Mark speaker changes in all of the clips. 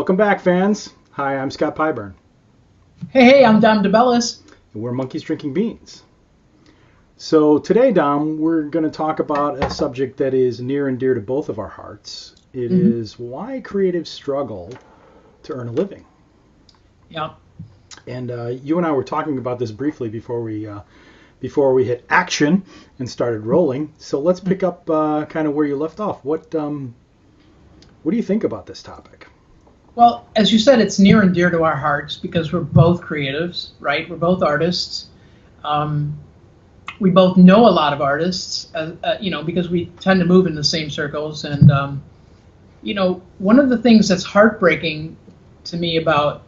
Speaker 1: Welcome back, fans. Hi, I'm Scott Pyburn,
Speaker 2: Hey, I'm Dom DeBellis.
Speaker 1: and we're Monkeys Drinking Beans. So today, Dom, we're going to talk about a subject that is near and dear to both of our hearts. It is why creatives struggle to earn a living.
Speaker 2: Yeah.
Speaker 1: And you and I were talking about this briefly before we hit action and started rolling. So let's pick up kind of where you left off. What do you think about this topic?
Speaker 2: Well, as you said, it's near and dear to our hearts because we're both creatives, right? We're both artists. We both know a lot of artists, because we tend to move in the same circles. And, one of the things that's heartbreaking to me about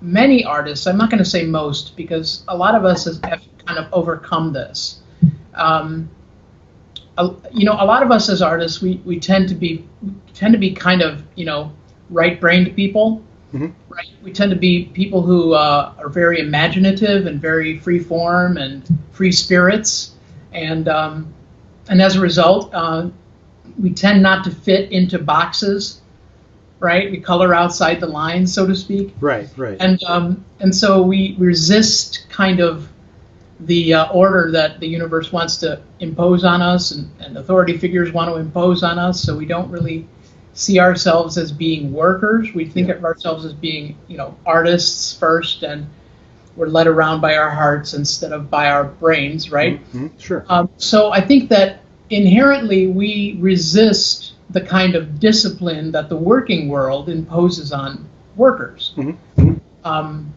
Speaker 2: many artists, I'm not going to say most, because a lot of us have kind of overcome this. A lot of us as artists, we tend to be kind of, right-brained people, right? We tend to be people who are very imaginative and very free-form and free spirits, and as a result, we tend not to fit into boxes, right? We color outside the lines, so to speak.
Speaker 1: Right.
Speaker 2: And so we resist kind of the order that the universe wants to impose on us, and authority figures want to impose on us. So we don't really see ourselves as being workers. We think of ourselves as being, artists first, and we're led around by our hearts instead of by our brains, right?
Speaker 1: Mm-hmm. Sure.
Speaker 2: So I think that inherently we resist the kind of discipline that the working world imposes on workers. And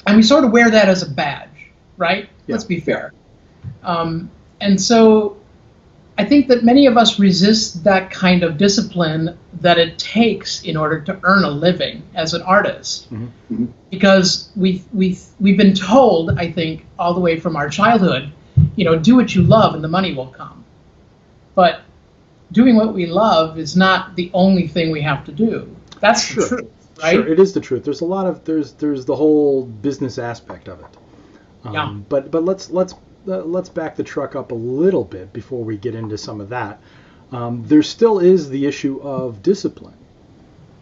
Speaker 2: we sort of wear that as a badge, right?
Speaker 1: Yeah.
Speaker 2: Let's be fair. And so I think that many of us resist that kind of discipline that it takes in order to earn a living as an artist. Because we've been told, I think, all the way from our childhood, do what you love and the money will come. But doing what we love is not the only thing we have to do. That's the truth, right?
Speaker 1: Sure, it is the truth. There's a lot of there's the whole business aspect of it. But let's back the truck up a little bit before we get into some of that. There still is the issue of discipline,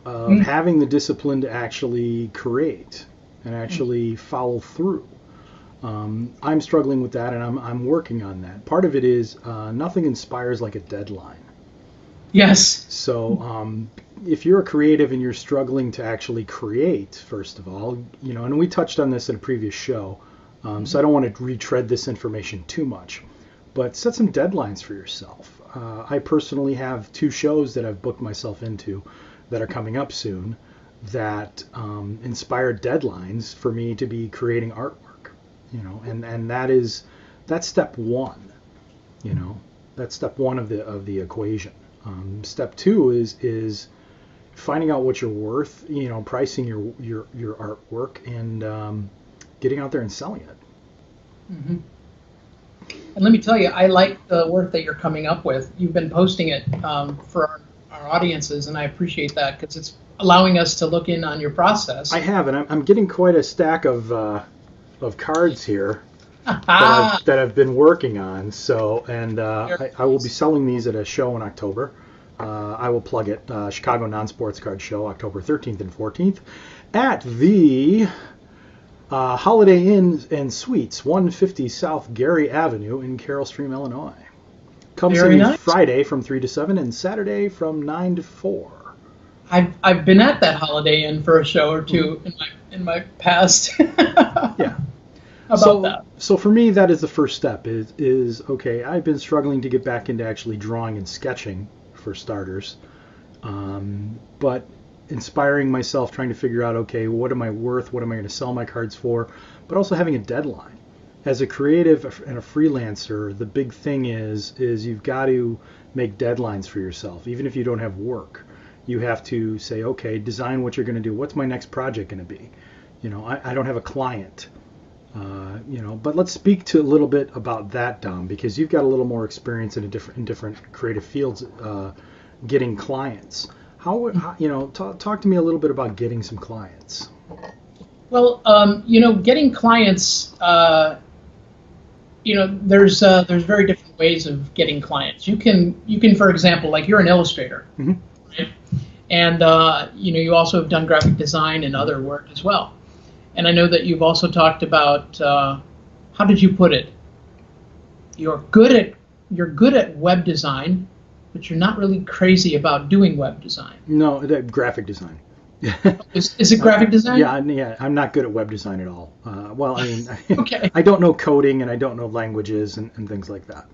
Speaker 1: of having the discipline to actually create and actually follow through. I'm struggling with that, and I'm working on that. Part of it is nothing inspires like a deadline.
Speaker 2: Yes.
Speaker 1: So if you're a creative and you're struggling to actually create, first of all, and we touched on this in a previous show, so I don't want to retread this information too much, but set some deadlines for yourself. I personally have 2 shows that I've booked myself into that are coming up soon that inspire deadlines for me to be creating artwork, and that's step 1, that's step 1 of the equation. Step 2 is finding out what you're worth, pricing your artwork, and getting out there and selling it.
Speaker 2: And let me tell you, I like the work that you're coming up with. You've been posting it for our audiences, and I appreciate that because it's allowing us to look in on your process.
Speaker 1: I have, and I'm getting quite a stack of cards here that I've been working on. So, and I will be selling these at a show in October. I will plug it, Chicago Non-Sports Card Show, October 13th and 14th, at the Holiday Inn and Suites, 150 South Gary Avenue in Carroll Stream, Illinois. Come see me Friday from 3 to 7 and Saturday from 9 to 4.
Speaker 2: I've been at that Holiday Inn for a show or two in my past.
Speaker 1: Yeah.
Speaker 2: About that.
Speaker 1: So for me, that is the first step. Is okay. I've been struggling to get back into actually drawing and sketching, for starters, but inspiring myself, trying to figure out, okay, what am I worth? What am I going to sell my cards for? But also having a deadline. As a creative and a freelancer, the big thing is you've got to make deadlines for yourself. Even if you don't have work, you have to say, okay, design what you're going to do. What's my next project going to be? I don't have a client. But let's speak to a little bit about that, Dom, because you've got a little more experience in different creative fields, getting clients. Talk to me a little bit about getting some clients.
Speaker 2: Well, getting clients, there's very different ways of getting clients. You can, for example, like you're an illustrator, right? And you also have done graphic design and other work as well. And I know that you've also talked about how did you put it? You're good at web design, but you're not really crazy about doing web design.
Speaker 1: No, graphic design.
Speaker 2: Is it graphic design?
Speaker 1: Yeah. I'm not good at web design at all. Well, I mean,
Speaker 2: okay.
Speaker 1: I don't know coding and I don't know languages and things like that.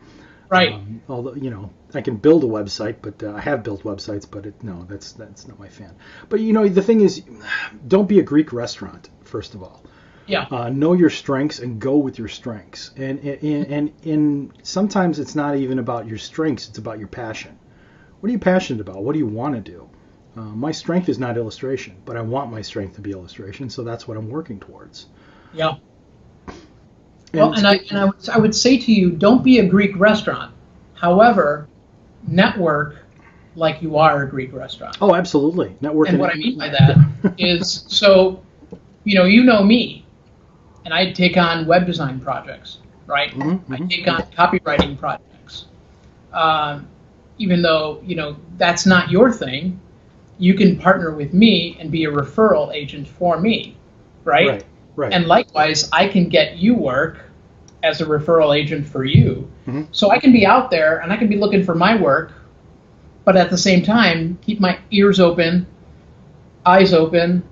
Speaker 2: Right.
Speaker 1: Although I can build a website, but I have built websites, but that's not my fan. But the thing is, don't be a Greek restaurant. First of all, know your strengths and go with your strengths. And sometimes it's not even about your strengths; it's about your passion. What are you passionate about? What do you want to do? My strength is not illustration, but I want my strength to be illustration, so that's what I'm working towards.
Speaker 2: Yeah. Well, and I would say to you, don't be a Greek restaurant. However, network like you are a Greek restaurant.
Speaker 1: Oh, absolutely. Network.
Speaker 2: And what I mean by that is, so, you know me, and I take on web design projects, right?
Speaker 1: Mm-hmm.
Speaker 2: I take on copywriting projects. Even though, that's not your thing, you can partner with me and be a referral agent for me, right?
Speaker 1: Right.
Speaker 2: And likewise, I can get you work as a referral agent for you.
Speaker 1: Mm-hmm.
Speaker 2: So I can be out there and I can be looking for my work, but at the same time, keep my ears open, eyes open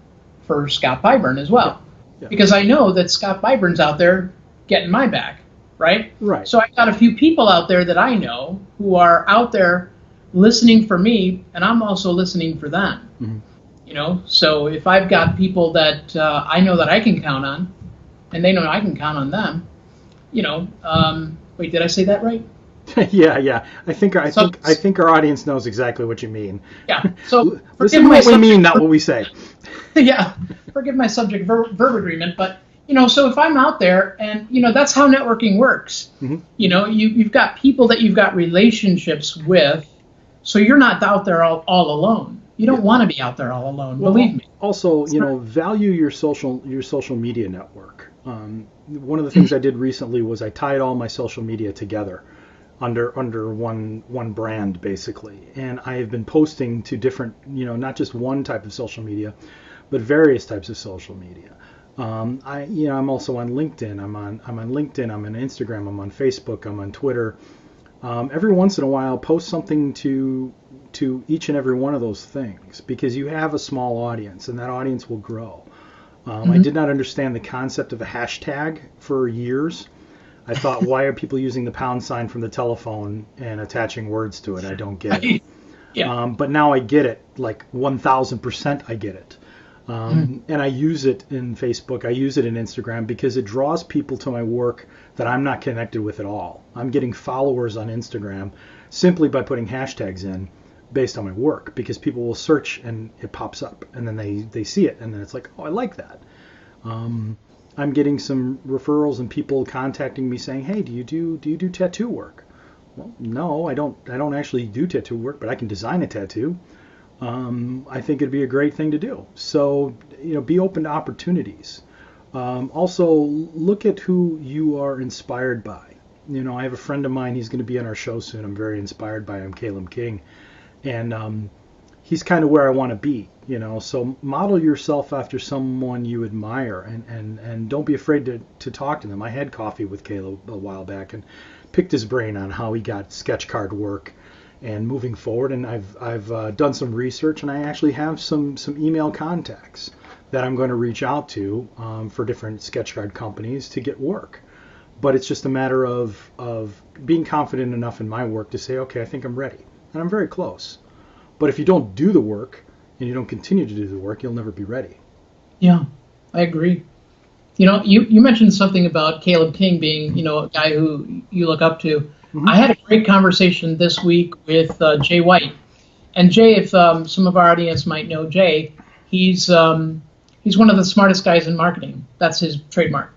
Speaker 2: for Scott Byburn as well. Yeah. Because I know that Scott Byburn's out there getting my back, right?
Speaker 1: Right.
Speaker 2: So I've got a few people out there that I know who are out there listening for me, and I'm also listening for them. Mm-hmm. So if I've got people that I know that I can count on, and they know I can count on them, wait, did I say that right?
Speaker 1: Yeah. I think our audience knows exactly what you mean.
Speaker 2: Yeah. So
Speaker 1: listen to what we mean, not what we say.
Speaker 2: Yeah. Forgive my subject verb agreement, but so if I'm out there, and that's how networking works. Mm-hmm. You've got people that you've got relationships with, so you're not out there all alone. You don't want to be out there all alone. Well, believe me.
Speaker 1: Also, value your social media network. One of the things I did recently was I tied all my social media together under one brand, basically. And I have been posting to different, not just one type of social media, but various types of social media. I'm also on LinkedIn. I'm on LinkedIn. I'm on Instagram. I'm on Facebook. I'm on Twitter. Every once in a while, post something to each and every one of those things, because you have a small audience and that audience will grow. Mm-hmm. I did not understand the concept of a hashtag for years. I thought, why are people using the # from the telephone and attaching words to it? I don't get it. Yeah. But now I get it, like 1000% I get it. And I use it in Facebook, I use it in Instagram, because it draws people to my work that I'm not connected with at all. I'm getting followers on Instagram simply by putting hashtags in based on my work, because people will search and it pops up, and then they see it, and then it's like, oh, I like that. I'm getting some referrals and people contacting me saying, hey, do you do tattoo work? Well, no, I don't actually do tattoo work, but I can design a tattoo. I think it'd be a great thing to do. So, be open to opportunities. Also, look at who you are inspired by. I have a friend of mine, he's going to be on our show soon. I'm very inspired by him, Caleb King. And he's kind of where I want to be, So model yourself after someone you admire, and don't be afraid to talk to them. I had coffee with Caleb a while back and picked his brain on how he got sketch card work and moving forward. And I've done some research, and I actually have some email contacts that I'm going to reach out to for different sketch card companies to get work. But it's just a matter of being confident enough in my work to say, okay, I think I'm ready. And I'm very close. But if you don't do the work and you don't continue to do the work, you'll never be ready.
Speaker 2: Yeah, I agree. You mentioned something about Caleb King being, a guy who you look up to. Mm-hmm. I had a great conversation this week with Jay White. And Jay, if some of our audience might know Jay, he's one of the smartest guys in marketing. That's his trademark.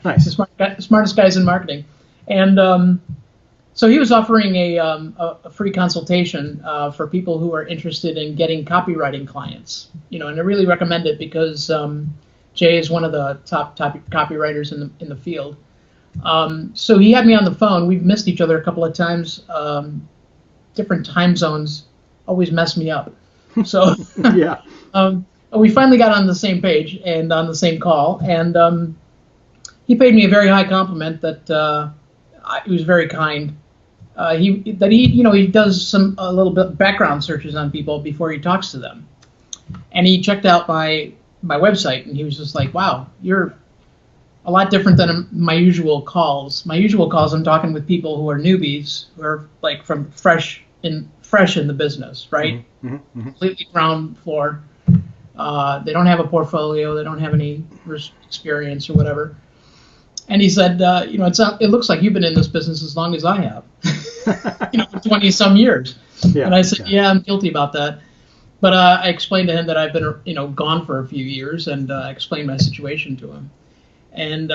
Speaker 1: Nice.
Speaker 2: The smartest guys in marketing. And so he was offering a free consultation for people who are interested in getting copywriting clients. And I really recommend it because Jay is one of the top copywriters in the field. So he had me on the phone. We've missed each other a couple of times. Different time zones always mess me up. So
Speaker 1: Yeah.
Speaker 2: we finally got on the same page and on the same call, and he paid me a very high compliment that he was very kind. He does a little bit background searches on people before he talks to them, and he checked out my website, and he was just like, "Wow, you're a lot different than my usual calls. My usual calls, I'm talking with people who are newbies, who are like from fresh in the business, right? Completely ground floor. They don't have a portfolio, they don't have any experience or whatever." And he said, it looks like you've been in this business as long as I have, 20 some years.
Speaker 1: Yeah,
Speaker 2: and I said, yeah, I'm guilty about that. But I explained to him that I've been, gone for a few years, and I explained my situation to him. And,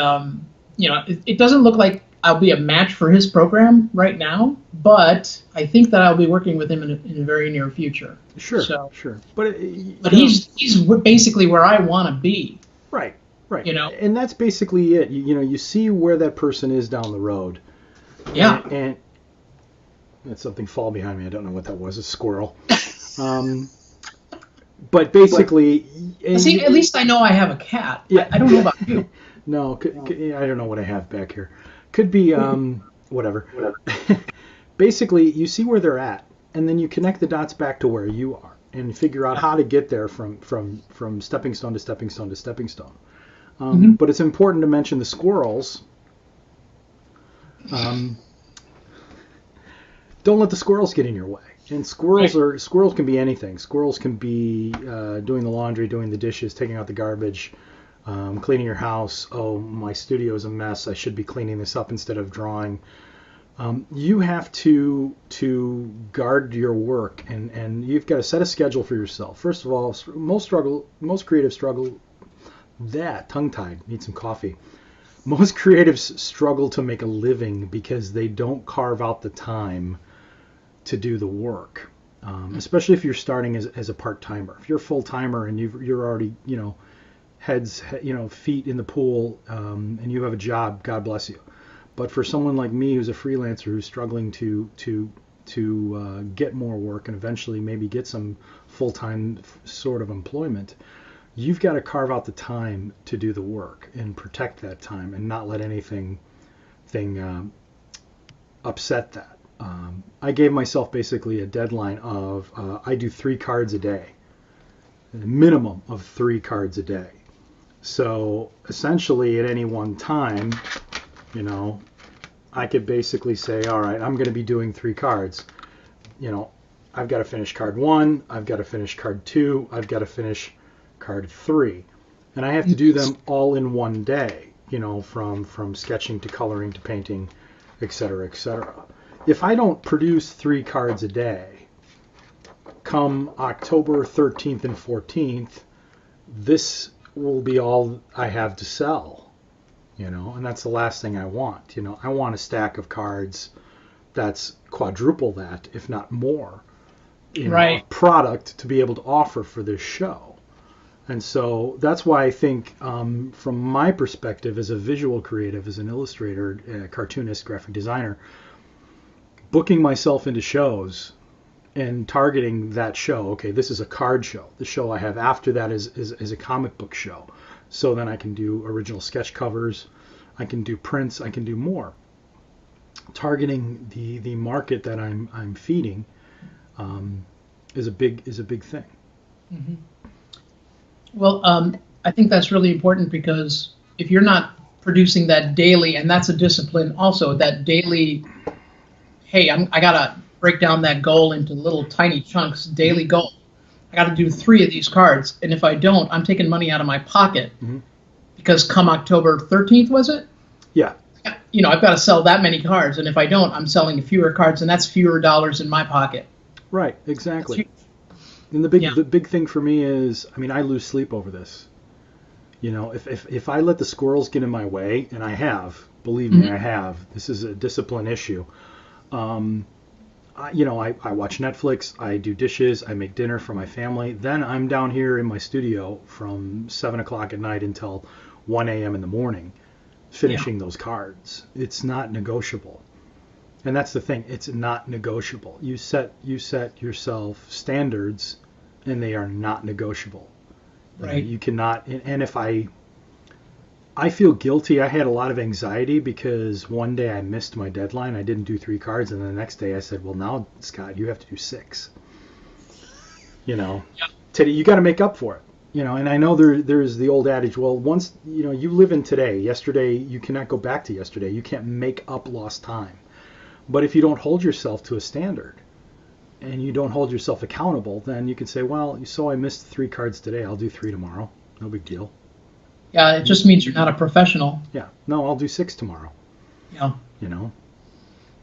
Speaker 2: it doesn't look like I'll be a match for his program right now, but I think that I'll be working with him in a very near future.
Speaker 1: Sure. But
Speaker 2: he's basically where I want to be.
Speaker 1: Right. And that's basically it. You see where that person is down the road.
Speaker 2: Yeah.
Speaker 1: And that's something fall behind me. I don't know what that was. A squirrel. But basically,
Speaker 2: see, at least I know I have a cat.
Speaker 1: Yeah.
Speaker 2: I don't know about you.
Speaker 1: No, I don't know what I have back here. Could be whatever. Basically, you see where they're at, and then you connect the dots back to where you are, and figure out how to get there from stepping stone to stepping stone to stepping stone. But it's important to mention the squirrels. Don't let the squirrels get in your way. And squirrels can be anything. Squirrels can be doing the laundry, doing the dishes, taking out the garbage, cleaning your house. Oh, my studio is a mess. I should be cleaning this up instead of drawing. You have to guard your work, and you've got to set a schedule for yourself. First of all, most creatives struggle. Tongue-tied. Need some coffee. Most creatives struggle to make a living because they don't carve out the time to do the work, especially if you're starting as a part-timer. If you're a full-timer and you're already, feet in the pool, and you have a job, God bless you. But for someone like me who's a freelancer who's struggling to get more work and eventually maybe get some full-time sort of employment, you've got to carve out the time to do the work and protect that time and not let anything upset that. I gave myself basically a deadline of I do 3 cards a day, a minimum of 3 cards a day. So essentially at any one time, I could basically say, all right, I'm going to be doing 3 cards. I've got to finish card 1, I've got to finish card 2, I've got to finish card 3. And I have to do them all in one day, from sketching to coloring to painting, etc., etc. If I don't produce 3 cards a day, come October 13th and 14th, this will be all I have to sell, and that's the last thing I want. I want a stack of cards that's quadruple that, if not more,
Speaker 2: right,
Speaker 1: product to be able to offer for this show. And so that's why I think, from my perspective as a visual creative, as an illustrator, cartoonist, graphic designer, booking myself into shows and targeting that show. Okay, this is a card show. The show I have after that is a comic book show. So then I can do original sketch covers, I can do prints, I can do more. Targeting the market that I'm feeding is a big thing.
Speaker 2: Mm-hmm. Well, I think that's really important, because if you're not producing that daily, and that's a discipline also, that daily, hey, I gotta break down that goal into little tiny chunks, daily goal. I gotta do 3 of these cards, and if I don't, I'm taking money out of my pocket, because come October 13th, was it?
Speaker 1: Yeah.
Speaker 2: I've got to sell that many cards, and if I don't, I'm selling fewer cards, and that's fewer dollars in my pocket.
Speaker 1: Right, exactly. And the big thing for me is, I lose sleep over this. If I let the squirrels get in my way, and I have, believe me, I have. This is a discipline issue. I watch Netflix, I do dishes, I make dinner for my family. Then I'm down here in my studio from 7 o'clock at night until 1 a.m. in the morning, finishing those cards. It's not negotiable. And that's the thing. It's not negotiable. You set yourself standards and they are not negotiable.
Speaker 2: Right.
Speaker 1: You cannot, and if I feel guilty. I had a lot of anxiety because one day I missed my deadline. I didn't do 3 cards, and the next day I said, well, now, Scott, you have to do 6.
Speaker 2: Yeah.
Speaker 1: Today you got to make up for it. And I know there's the old adage, well, once, you live in today. Yesterday, you cannot go back to yesterday. You can't make up lost time. But if you don't hold yourself to a standard and you don't hold yourself accountable, then you can say, well, so I missed 3 cards today. I'll do 3 tomorrow. No big deal.
Speaker 2: Yeah, it just means you're not a professional.
Speaker 1: Yeah. No, I'll do 6 tomorrow.
Speaker 2: Yeah.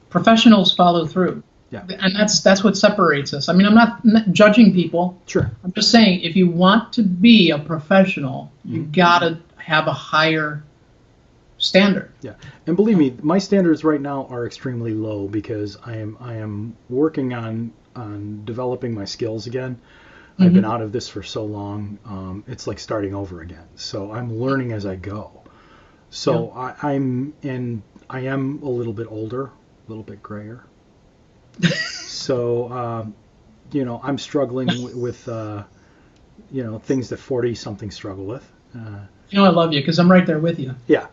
Speaker 1: Professionals
Speaker 2: follow through.
Speaker 1: Yeah.
Speaker 2: And that's what separates us. I mean, I'm not judging people.
Speaker 1: Sure.
Speaker 2: I'm just saying, if you want to be a professional, you gotta have a higher standard.
Speaker 1: Yeah. And believe me, my standards right now are extremely low because I am working on developing my skills again. I've been out of this for so long. It's like starting over again. So I'm learning as I go. So yeah. I am a little bit older, a little bit grayer. So, I'm struggling with things that 40-somethings struggle with.
Speaker 2: I love you because I'm right there with you.
Speaker 1: Yeah.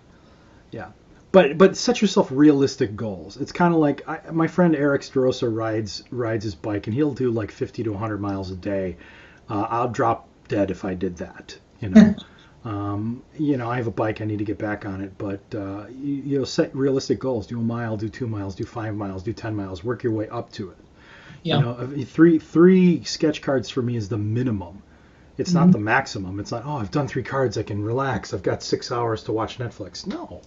Speaker 1: Yeah. But set yourself realistic goals. It's kind of like my friend Eric Starosa rides his bike, and he'll do like 50 to 100 miles a day. I'll drop dead if I did that. I have a bike. I need to get back on it. But set realistic goals. Do a mile. Do 2 miles. Do 5 miles. Do 10 miles. Work your way up to it.
Speaker 2: Yeah.
Speaker 1: Three sketch cards for me is the minimum. It's not the maximum. It's not, I've done 3 cards. I can relax. I've got 6 hours to watch Netflix. No.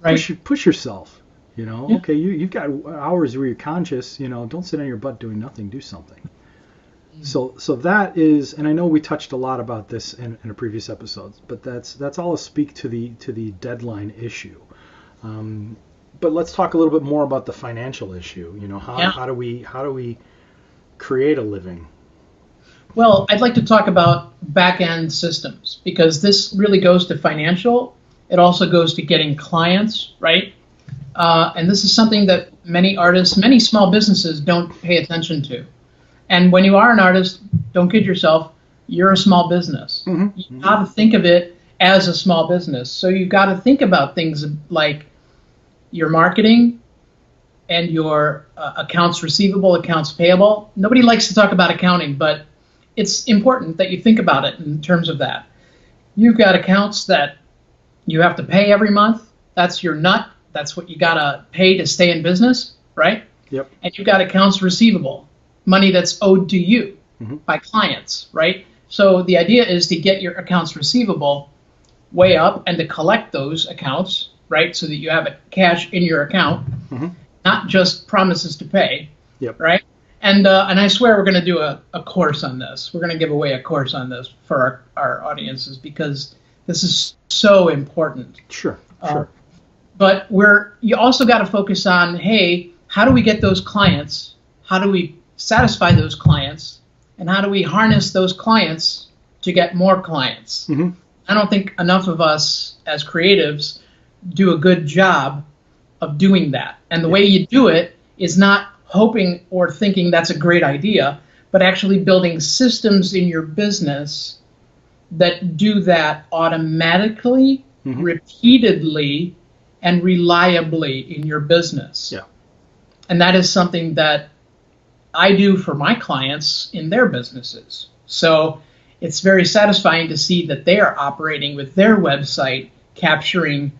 Speaker 2: Right.
Speaker 1: Push yourself. Okay, you've got hours where you're conscious. Don't sit on your butt doing nothing. Do something. So that is, and I know we touched a lot about this in a previous episodes, but that's all a speak to the deadline issue. But let's talk a little bit more about the financial issue. How do we create a living?
Speaker 2: Well, I'd like to talk about back-end systems because this really goes to financial. It also goes to getting clients, right? And this is something that many artists, many small businesses don't pay attention to. And when you are an artist, don't kid yourself, you're a small business. Mm-hmm. You got to think of it as a small business. So you've got to think about things like your marketing and your accounts receivable, accounts payable. Nobody likes to talk about accounting, but it's important that you think about it in terms of that. You've got accounts that you have to pay every month. That's your nut. That's what you got to pay to stay in business, right?
Speaker 1: Yep.
Speaker 2: And you've got accounts receivable, money that's owed to you by clients, right? So the idea is to get your accounts receivable way up and to collect those accounts, right? So that you have cash in your account, not just promises to pay, right? And I swear we're going to do a course on this. We're going to give away a course on this for our audiences because this is so important.
Speaker 1: Sure.
Speaker 2: But you also got to focus on, hey, how do we get those clients? How do we satisfy those clients? And how do we harness those clients to get more clients? I don't think enough of us as creatives do a good job of doing that. And the way you do it is not hoping or thinking that's a great idea, but actually building systems in your business that do that automatically, repeatedly, and reliably in your business.
Speaker 1: Yeah.
Speaker 2: And that is something that I do for my clients in their businesses. So it's very satisfying to see that they are operating with their website, capturing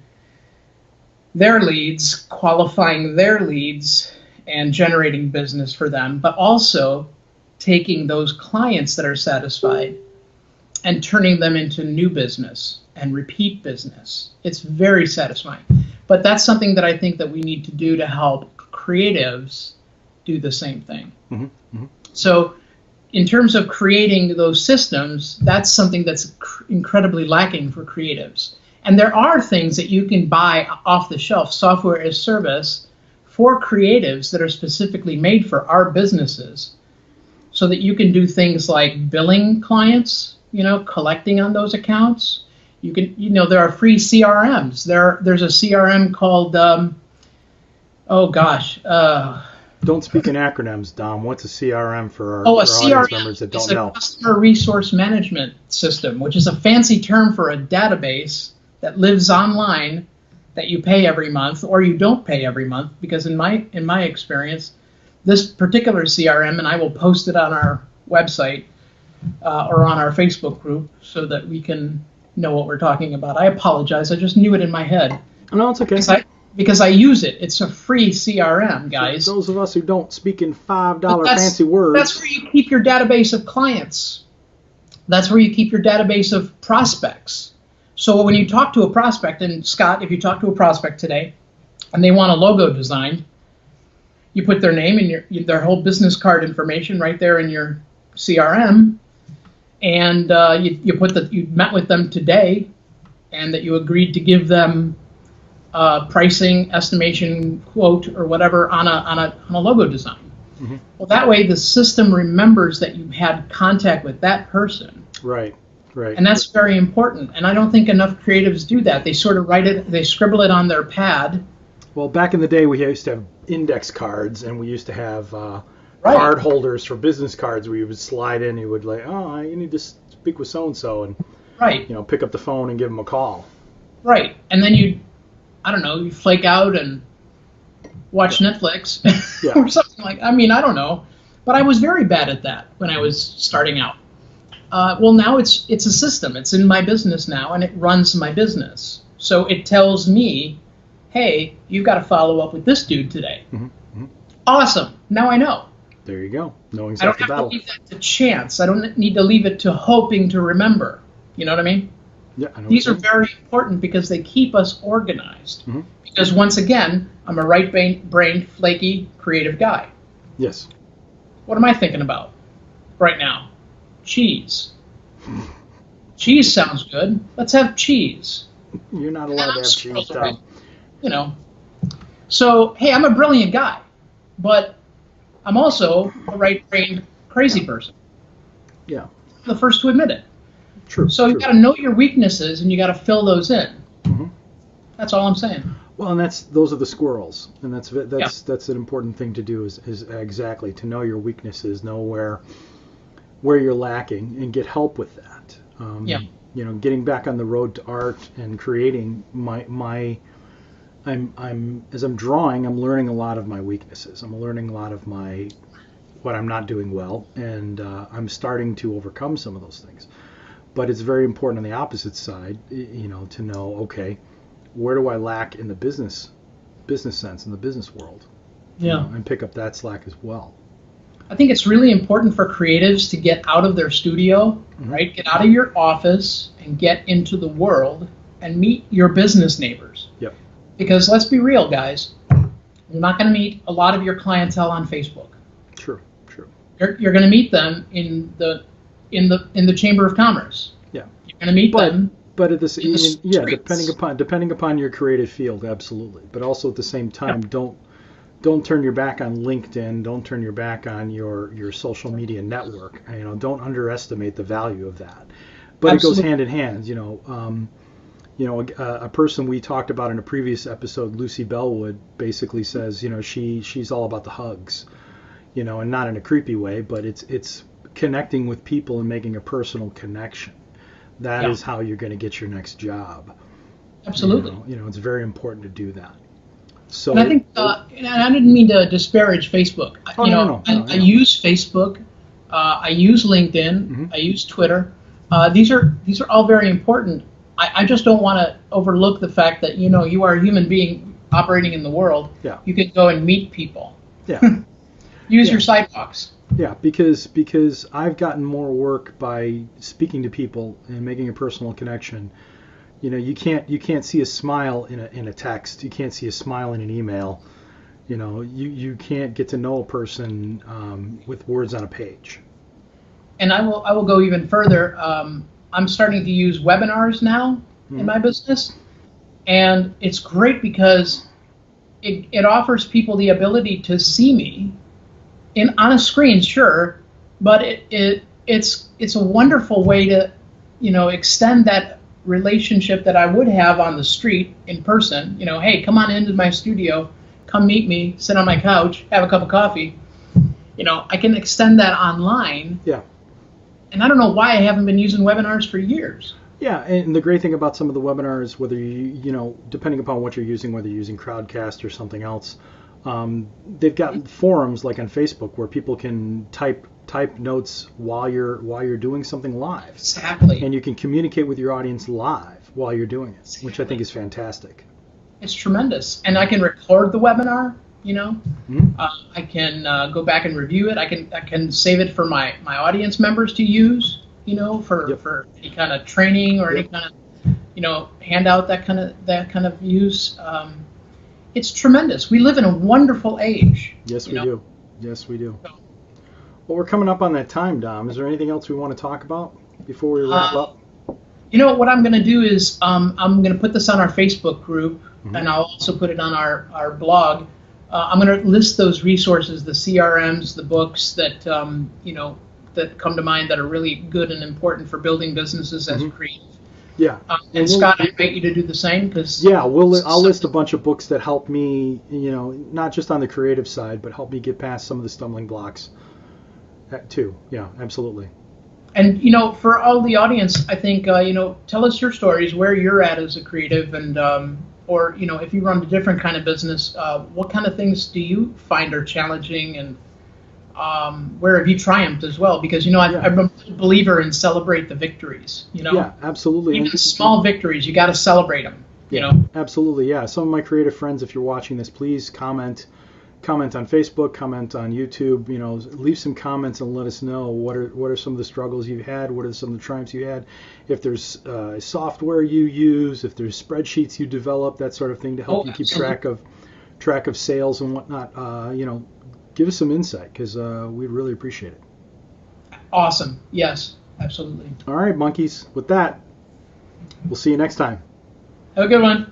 Speaker 2: their leads, qualifying their leads, and generating business for them, but also taking those clients that are satisfied and turning them into new business and repeat business. It's very satisfying. But that's something that I think that we need to do to help creatives do the same thing. So in terms of creating those systems, that's something that's incredibly lacking for creatives. And there are things that you can buy off the shelf, software as service, for creatives that are specifically made for our businesses so that you can do things like billing clients, collecting on those accounts. You can, there are free CRMs. There's a CRM called,
Speaker 1: Don't speak in acronyms, Dom. What's a CRM for our,
Speaker 2: Oh, a
Speaker 1: for our audience
Speaker 2: CRM
Speaker 1: members that
Speaker 2: is
Speaker 1: don't
Speaker 2: a
Speaker 1: know?
Speaker 2: customer resource management system, which is a fancy term for a database that lives online that you pay every month or you don't pay every month. Because in my experience, this particular CRM, and I will post it on our website or on our Facebook group so that we can know what we're talking about. I apologize. I just knew it in my head.
Speaker 1: No, it's okay.
Speaker 2: Because I use it. It's a free CRM, guys.
Speaker 1: For those of us who don't speak in $5
Speaker 2: But
Speaker 1: fancy words.
Speaker 2: That's where you keep your database of clients. That's where you keep your database of prospects. So when you talk to a prospect, and Scott, if you talk to a prospect today and they want a logo designed, you put their name and their whole business card information right there in your CRM, and you put that you met with them today and that you agreed to give them pricing, estimation, quote, or whatever on a logo design. Mm-hmm. Well, that way the system remembers that you had contact with that person.
Speaker 1: Right.
Speaker 2: And that's very important. And I don't think enough creatives do that. They sort of write it, they scribble it on their pad.
Speaker 1: Well, back in the day, we used to have index cards, and we used to have card holders for business cards where you would slide in, you would like, oh, you need to speak with so-and-so, and pick up the phone and give them a call.
Speaker 2: Right. And then you flake out and watch Netflix or something like that. I mean, I don't know. But I was very bad at that when I was starting out. Well, now it's a system. It's in my business now, and it runs my business. So it tells me, hey, you've got to follow up with this dude today. Mm-hmm. Mm-hmm. Awesome. Now I know.
Speaker 1: There you go. Knowing
Speaker 2: I don't have to leave that to chance. I don't need to leave it to hoping to remember. You know what I mean?
Speaker 1: Yeah, I know.
Speaker 2: These are very important because they keep us organized. Mm-hmm. Because once again, I'm a right-brained, flaky, creative guy.
Speaker 1: Yes.
Speaker 2: What am I thinking about right now? Cheese. Cheese sounds good. Let's have cheese.
Speaker 1: You're not allowed to have cheese, Tom.
Speaker 2: You know. So, hey, I'm a brilliant guy, but I'm also a right-brained, crazy person.
Speaker 1: Yeah.
Speaker 2: I'm the first to admit it.
Speaker 1: True.
Speaker 2: So you got to know your weaknesses and you got to fill those in. Mm-hmm. That's all I'm saying.
Speaker 1: Well, and those are the squirrels, and that's an important thing to do is exactly to know your weaknesses, know where you're lacking, and get help with that. Getting back on the road to art and creating as I'm drawing, I'm learning a lot of my weaknesses. I'm learning a lot of what I'm not doing well, and I'm starting to overcome some of those things. But it's very important on the opposite side, to know, okay, where do I lack in the business sense, in the business world? And pick up that slack as well.
Speaker 2: I think it's really important for creatives to get out of their studio, mm-hmm. right? Get out of your office and get into the world and meet your business neighbors.
Speaker 1: Yep.
Speaker 2: Because let's be real, guys, you're not going to meet a lot of your clientele on Facebook.
Speaker 1: True.
Speaker 2: You're going to meet them in the Chamber of Commerce.
Speaker 1: Yeah.
Speaker 2: You're going to meet them.
Speaker 1: But at depending upon your creative field, absolutely. But also at the same time, don't turn your back on LinkedIn. Don't turn your back on your social media network. Don't underestimate the value of that. But absolutely. It goes hand in hand. A person we talked about in a previous episode, Lucy Bellwood, basically says, she's all about the hugs, and not in a creepy way, but it's connecting with people and making a personal connection. That is how you're going to get your next job.
Speaker 2: Absolutely.
Speaker 1: It's very important to do that. So,
Speaker 2: and I think, and I didn't mean to disparage Facebook. I use Facebook. I use LinkedIn. Mm-hmm. I use Twitter. These are all very important. I just don't want to overlook the fact that you are a human being operating in the world.
Speaker 1: Yeah.
Speaker 2: You can go and meet people.
Speaker 1: Yeah.
Speaker 2: Use your sidewalks.
Speaker 1: Yeah, because I've gotten more work by speaking to people and making a personal connection. You can't see a smile in a text. You can't see a smile in an email. You can't get to know a person with words on a page.
Speaker 2: And I will go even further. I'm starting to use webinars now in my business, and it's great because it offers people the ability to see me on a screen, sure, but it's a wonderful way to extend that relationship that I would have on the street in person. Hey, come on into my studio, come meet me, sit on my couch, have a cup of coffee. I can extend that online.
Speaker 1: Yeah.
Speaker 2: And I don't know why I haven't been using webinars for years.
Speaker 1: Yeah, and the great thing about some of the webinars, whether depending upon what you're using, whether you're using Crowdcast or something else, they've got forums like on Facebook where people can type notes while you're doing something live.
Speaker 2: Exactly.
Speaker 1: And you can communicate with your audience live while you're doing it, exactly. Which I think is fantastic.
Speaker 2: It's tremendous, and I can record the webinar. I can go back and review it. I can save it for my audience members to use. For any kind of training or any kind of handout, that kind of use. It's tremendous. We live in a wonderful age.
Speaker 1: Yes, we do. Yes, we do. Well, we're coming up on that time, Dom. Is there anything else we want to talk about before we wrap up?
Speaker 2: What I'm going to do is I'm going to put this on our Facebook group, and I'll also put it on our blog. I'm going to list those resources, the CRMs, the books that that come to mind that are really good and important for building businesses as a creative.
Speaker 1: Yeah.
Speaker 2: And Scott, I invite you to do the same because
Speaker 1: I'll list a bunch of books that help me, not just on the creative side, but help me get past some of the stumbling blocks too. Yeah, absolutely.
Speaker 2: And for all the audience, I think tell us your stories, where you're at as a creative, and or if you run a different kind of business, what kind of things do you find are challenging, and where have you triumphed as well? Because I'm a believer in celebrate the victories.
Speaker 1: Yeah, absolutely.
Speaker 2: Even small victories, you got to celebrate them.
Speaker 1: Absolutely. Yeah. Some of my creative friends, if you're watching this, please comment on Facebook, comment on YouTube. Leave some comments and let us know what are some of the struggles you've had, what are some of the triumphs you had. If there's software you use, if there's spreadsheets you develop, that sort of thing to help you keep track of sales and whatnot. Give us some insight because we'd really appreciate it.
Speaker 2: Awesome. Yes, absolutely.
Speaker 1: All right, monkeys. With that, we'll see you next time.
Speaker 2: Have a good one.